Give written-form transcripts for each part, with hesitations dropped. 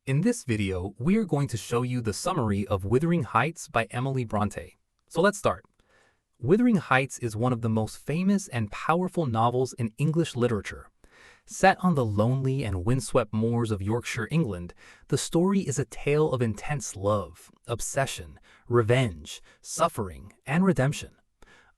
In this video, we are going to show you the summary of Wuthering Heights by Emily Brontë. So let's start. Wuthering Heights is one of the most famous and powerful novels in English literature. Set on the lonely and windswept moors of Yorkshire, England, the story is a tale of intense love, obsession, revenge, suffering, and redemption.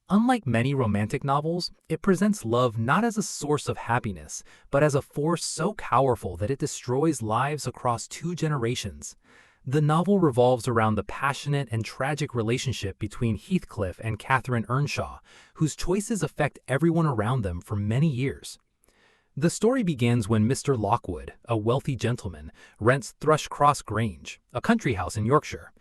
Unlike many romantic novels, it presents love not as a source of happiness, but as a force so powerful that it destroys lives across 2 generations. The novel revolves around the passionate and tragic relationship between Heathcliff and Catherine Earnshaw, whose choices affect everyone around them for many years. The story begins when Mr. Lockwood, a wealthy gentleman, rents Thrushcross Grange, a country house in Yorkshire.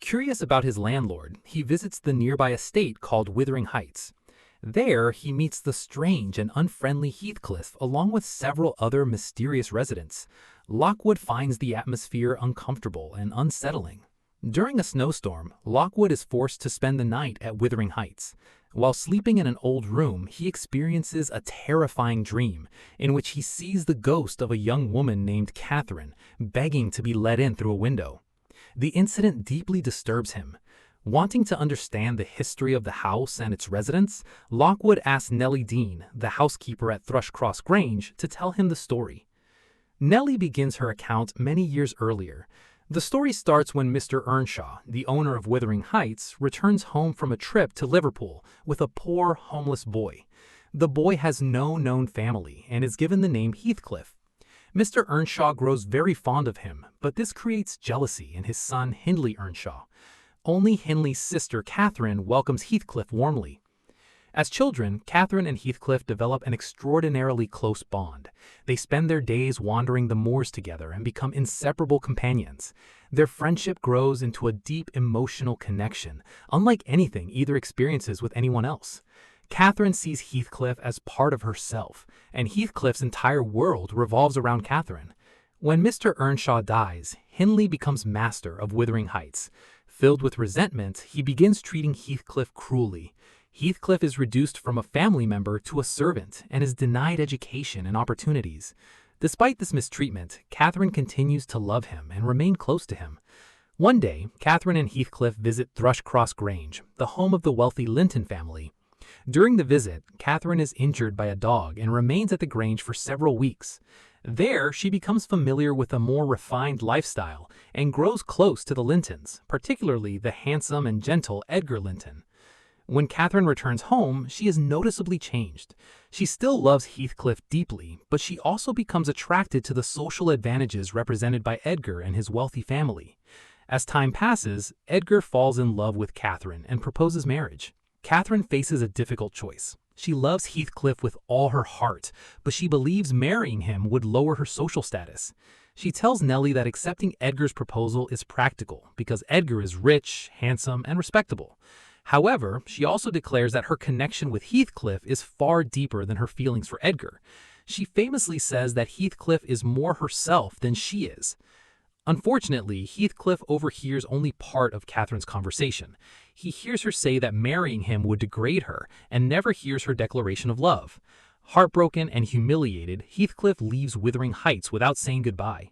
Curious about his landlord, he visits the nearby estate called Wuthering Heights. There, he meets the strange and unfriendly Heathcliff along with several other mysterious residents. Lockwood finds the atmosphere uncomfortable and unsettling. During a snowstorm, Lockwood is forced to spend the night at Wuthering Heights. While sleeping in an old room, he experiences a terrifying dream in which he sees the ghost of a young woman named Catherine begging to be let in through a window. The incident deeply disturbs him. Wanting to understand the history of the house and its residents, Lockwood asks Nellie Dean, the housekeeper at Thrushcross Grange, to tell him the story. Nellie begins her account many years earlier. The story starts when Mr. Earnshaw, the owner of Wuthering Heights, returns home from a trip to Liverpool with a poor, homeless boy. The boy has no known family and is given the name Heathcliff. Mr. Earnshaw grows very fond of him, but this creates jealousy in his son Hindley Earnshaw. Only Hindley's sister Catherine welcomes Heathcliff warmly. As children, Catherine and Heathcliff develop an extraordinarily close bond. They spend their days wandering the moors together and become inseparable companions. Their friendship grows into a deep emotional connection, unlike anything either experiences with anyone else. Catherine sees Heathcliff as part of herself, and Heathcliff's entire world revolves around Catherine. When Mr. Earnshaw dies, Hindley becomes master of Wuthering Heights. Filled with resentment, he begins treating Heathcliff cruelly. Heathcliff is reduced from a family member to a servant and is denied education and opportunities. Despite this mistreatment, Catherine continues to love him and remain close to him. One day, Catherine and Heathcliff visit Thrushcross Grange, the home of the wealthy Linton family. During the visit, Catherine is injured by a dog and remains at the Grange for several weeks. There, she becomes familiar with a more refined lifestyle and grows close to the Lintons, particularly the handsome and gentle Edgar Linton. When Catherine returns home, she is noticeably changed. She still loves Heathcliff deeply, but she also becomes attracted to the social advantages represented by Edgar and his wealthy family. As time passes, Edgar falls in love with Catherine and proposes marriage. Catherine faces a difficult choice. She loves Heathcliff with all her heart, but she believes marrying him would lower her social status. She tells Nellie that accepting Edgar's proposal is practical because Edgar is rich, handsome, and respectable. However, she also declares that her connection with Heathcliff is far deeper than her feelings for Edgar. She famously says that Heathcliff is more herself than she is. Unfortunately, Heathcliff overhears only part of Catherine's conversation. He hears her say that marrying him would degrade her and never hears her declaration of love. Heartbroken and humiliated, Heathcliff leaves Wuthering Heights without saying goodbye.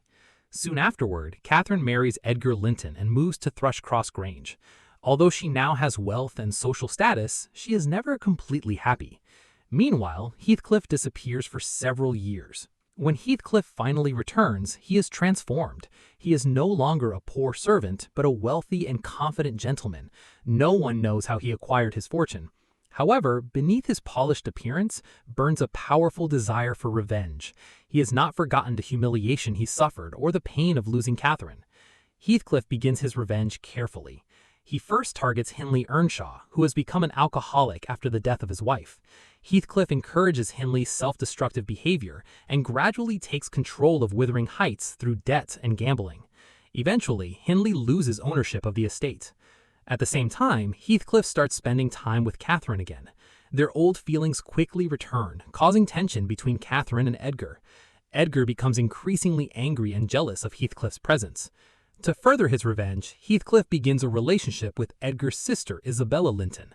Soon afterward, Catherine marries Edgar Linton and moves to Thrushcross Grange. Although she now has wealth and social status, she is never completely happy. Meanwhile, Heathcliff disappears for several years. When Heathcliff finally returns, he is transformed. He is no longer a poor servant, but a wealthy and confident gentleman. No one knows how he acquired his fortune. However, beneath his polished appearance burns a powerful desire for revenge. He has not forgotten the humiliation he suffered or the pain of losing Catherine. Heathcliff begins his revenge carefully. He first targets Hindley Earnshaw, who has become an alcoholic after the death of his wife. Heathcliff encourages Hindley's self-destructive behavior and gradually takes control of Wuthering Heights through debt and gambling. Eventually, Hindley loses ownership of the estate. At the same time, Heathcliff starts spending time with Catherine again. Their old feelings quickly return, causing tension between Catherine and Edgar. Edgar becomes increasingly angry and jealous of Heathcliff's presence. To further his revenge, Heathcliff begins a relationship with Edgar's sister, Isabella Linton.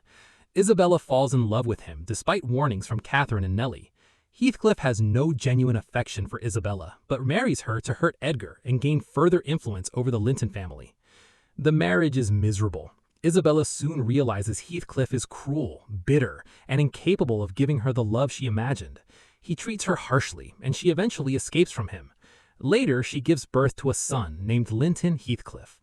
Isabella falls in love with him despite warnings from Catherine and Nellie. Heathcliff has no genuine affection for Isabella, but marries her to hurt Edgar and gain further influence over the Linton family. The marriage is miserable. Isabella soon realizes Heathcliff is cruel, bitter, and incapable of giving her the love she imagined. He treats her harshly, and she eventually escapes from him. Later, she gives birth to a son named Linton Heathcliff.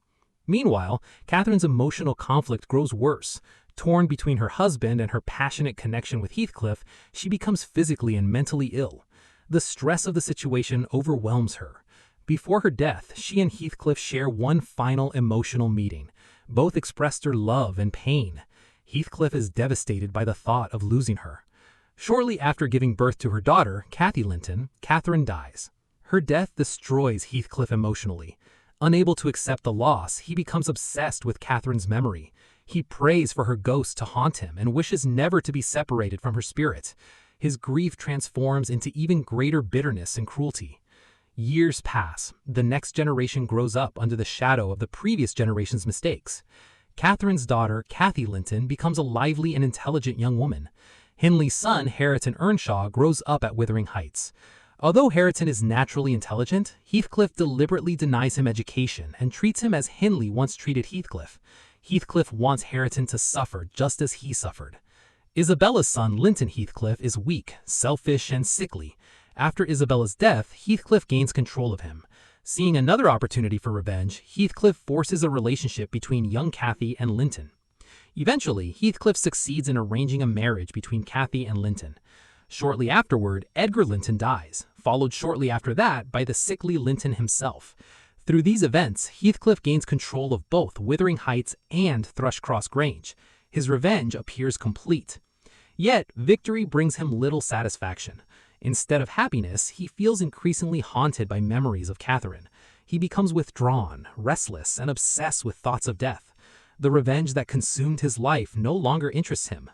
Meanwhile, Catherine's emotional conflict grows worse. Torn between her husband and her passionate connection with Heathcliff, she becomes physically and mentally ill. The stress of the situation overwhelms her. Before her death, she and Heathcliff share one final emotional meeting. Both express their love and pain. Heathcliff is devastated by the thought of losing her. Shortly after giving birth to her daughter, Cathy Linton, Catherine dies. Her death destroys Heathcliff emotionally. Unable to accept the loss, he becomes obsessed with Catherine's memory. He prays for her ghost to haunt him and wishes never to be separated from her spirit. His grief transforms into even greater bitterness and cruelty. Years pass. The next generation grows up under the shadow of the previous generation's mistakes. Catherine's daughter, Cathy Linton, becomes a lively and intelligent young woman. Hindley's son, Hareton Earnshaw, grows up at Wuthering Heights. Although Hareton is naturally intelligent, Heathcliff deliberately denies him education and treats him as Hindley once treated Heathcliff. Heathcliff wants Hareton to suffer just as he suffered. Isabella's son, Linton Heathcliff, is weak, selfish, and sickly. After Isabella's death, Heathcliff gains control of him. Seeing another opportunity for revenge, Heathcliff forces a relationship between young Cathy and Linton. Eventually, Heathcliff succeeds in arranging a marriage between Cathy and Linton. Shortly afterward, Edgar Linton dies, followed shortly after that by the sickly Linton himself. Through these events, Heathcliff gains control of both Wuthering Heights and Thrushcross Grange. His revenge appears complete. Yet, victory brings him little satisfaction. Instead of happiness, he feels increasingly haunted by memories of Catherine. He becomes withdrawn, restless, and obsessed with thoughts of death. The revenge that consumed his life no longer interests him.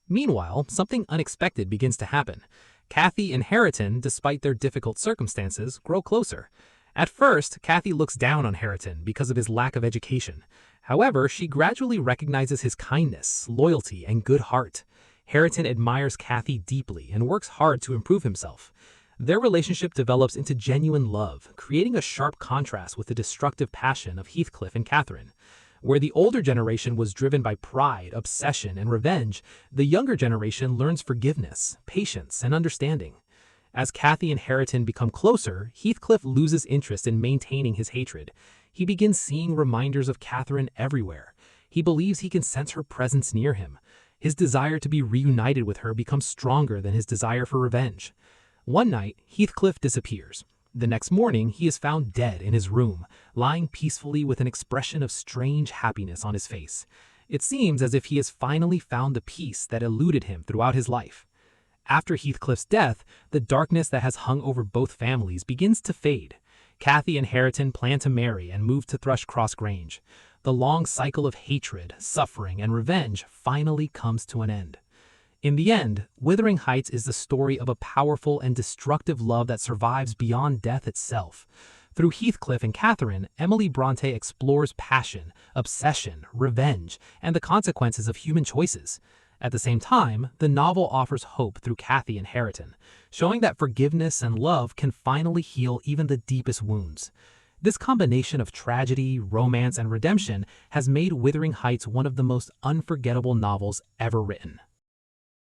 Meanwhile, something unexpected begins to happen. Cathy and Hareton, despite their difficult circumstances, grow closer. At first, Cathy looks down on Hareton because of his lack of education. However, she gradually recognizes his kindness, loyalty, and good heart. Hareton admires Cathy deeply and works hard to improve himself. Their relationship develops into genuine love, creating a sharp contrast with the destructive passion of Heathcliff and Catherine. Where the older generation was driven by pride, obsession, and revenge, the younger generation learns forgiveness, patience, and understanding. As Cathy and Hareton become closer, Heathcliff loses interest in maintaining his hatred. He begins seeing reminders of Catherine everywhere. He believes he can sense her presence near him. His desire to be reunited with her becomes stronger than his desire for revenge. One night, Heathcliff disappears. The next morning, he is found dead in his room, lying peacefully with an expression of strange happiness on his face. It seems as if he has finally found the peace that eluded him throughout his life. After Heathcliff's death, the darkness that has hung over both families begins to fade. Cathy and Hareton plan to marry and move to Thrushcross Grange. The long cycle of hatred, suffering, and revenge finally comes to an end. In the end, Wuthering Heights is the story of a powerful and destructive love that survives beyond death itself. Through Heathcliff and Catherine, Emily Brontë explores passion, obsession, revenge, and the consequences of human choices. At the same time, the novel offers hope through Cathy and Hareton, showing that forgiveness and love can finally heal even the deepest wounds. This combination of tragedy, romance, and redemption has made Wuthering Heights one of the most unforgettable novels ever written.